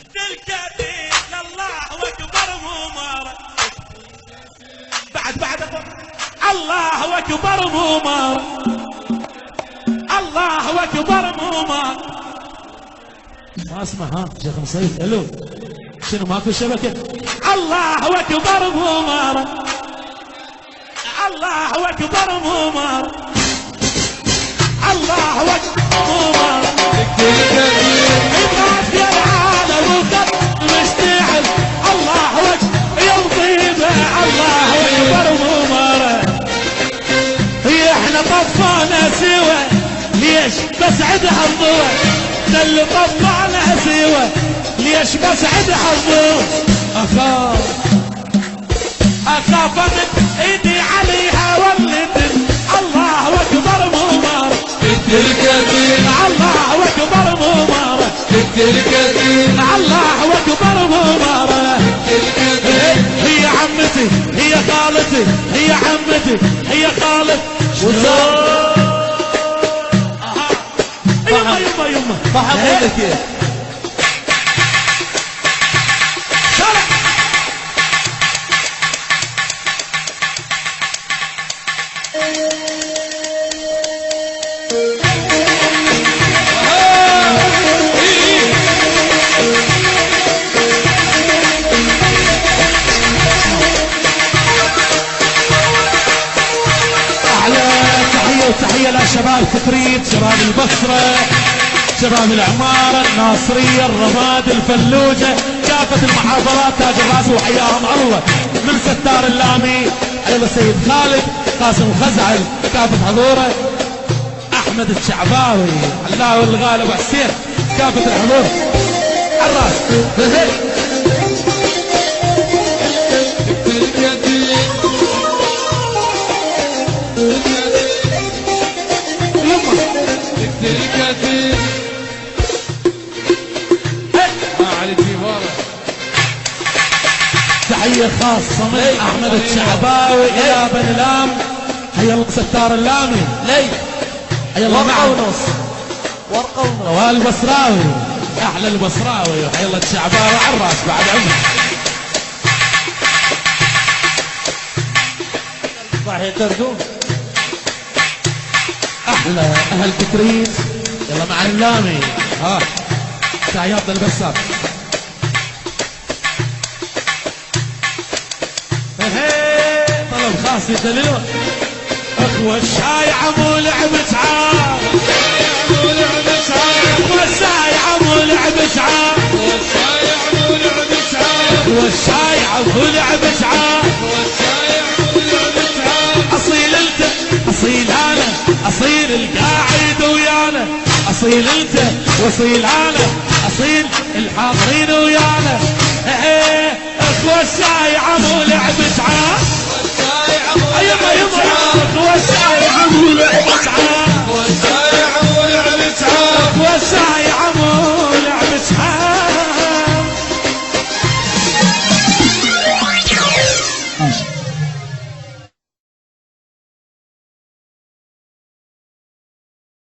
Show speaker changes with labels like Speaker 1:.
Speaker 1: الكثير الله اكبر ممر بعد الله اكبر ممر الله اكبر ممر ما اسمع ها شيخ مصيف الو شنو ماكو شبكه الله اكبر ممر الله اكبر ممر الله اكبر ممر الناس يا العالم وقت مشتعل الله اكبر يا مصيبه الله اكبر ممر هي احنا طفانا سوا ليش بس عدها الضوء ده اللي طفانا سوا ليش بس عدها الضوء اخاف من ايدي عليها ولد الله اكبر ممر
Speaker 2: الكثير
Speaker 1: الله اكبر ممر
Speaker 2: الكثير
Speaker 1: الله اكبر ممر هي عمتي هي خالتي هي عمتي هي خالتي يما
Speaker 2: فحمولك ايه
Speaker 1: تحية لشباب تكريت شباب البصرة شباب العمارة الناصرية الرماد الفلوجة كافة المحافظات تاج الراس وحياهم الله من ستار اللامي ايضا السيد خالد قاسم خزعل كافة حضوره احمد الشعباوي علاوي الغالب حسين كافة الحضور الراس تحية خاصة من أحمد الشعباوي إلى بن لام حي الله ستار اللامي
Speaker 2: لي
Speaker 1: حي الله
Speaker 2: ورقة
Speaker 1: معه
Speaker 2: ونص ورقة ونص
Speaker 1: والبصراوي أحلى البصراوي حي الله الشعباوي على الراس بعد عمر
Speaker 2: صحيح تردون
Speaker 1: أحلى أهل تكريت يلا مع اللامي ها تحيات للبسام طلب خاص يدللون اخوة الشايعة مو لعب شعار اخوة الشايعة مو لعب شعار اخوة الشايعة مو لعب شعار اصيل انت اصيل انا اصيل القاعد ويانا اصيل انت واصيل انا اصيل الحاضرين ويانا اخوة الشايعة مو لعب شعار